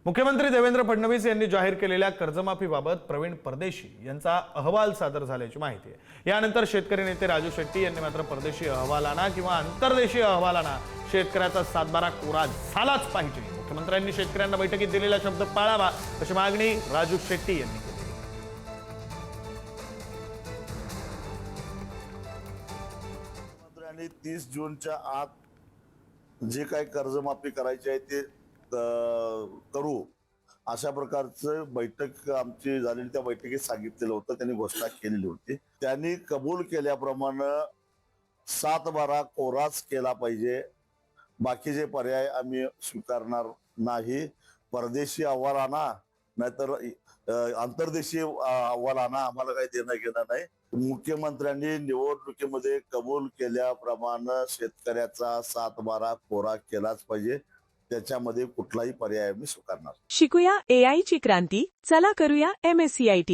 मुख्यमंत्री देवेंद्र फडणवीस यांनी जाहीर केलेल्या कर्जमाफीबाबत प्रवीण परदेशी यांचा अहवाल सादर झाल्याची माहिती आहे। यानंतर शेतकरी नेते राजू शेट्टी यांनी मात्र परदेशी अहवालांना किंवा आंतरदेशीय अहवालांना शेतकऱ्याचा सातबारा कोरा झालाच पाहिजे, मुख्यमंत्र्यांनी शेतकऱ्यांना बैठकीत दिलेला शब्द पाळावा अशी मागणी राजू शेट्टी यांनी केली। 30 जूनच्या आत जे काही कर्जमाफी करायची आहे ते करू अशा प्रकारचं बैठक आमची झालेली, त्या बैठकीत सांगितलेलं होतं, त्यांनी घोषणा केलेली होती। त्यांनी कबूल केल्याप्रमाणे 7/12 कोराच केला पाहिजे, बाकीचे पर्याय आम्ही स्वीकारणार नाही। परदेशी अहवाल आणा नाहीतर आंतरदेशीय अहवाल आणा, आम्हाला काही देणं घेणं नाही। मुख्यमंत्र्यांनी निवडणुकीमध्ये कबूल केल्याप्रमाणे शेतकऱ्याचा 7/12 कोरा केलाच पाहिजे, त्याच्यामध्ये कुठलाही पर्याय आम्ही स्वीकारणार। शिकूया AI ची क्रांती, चला करूया MSCIT।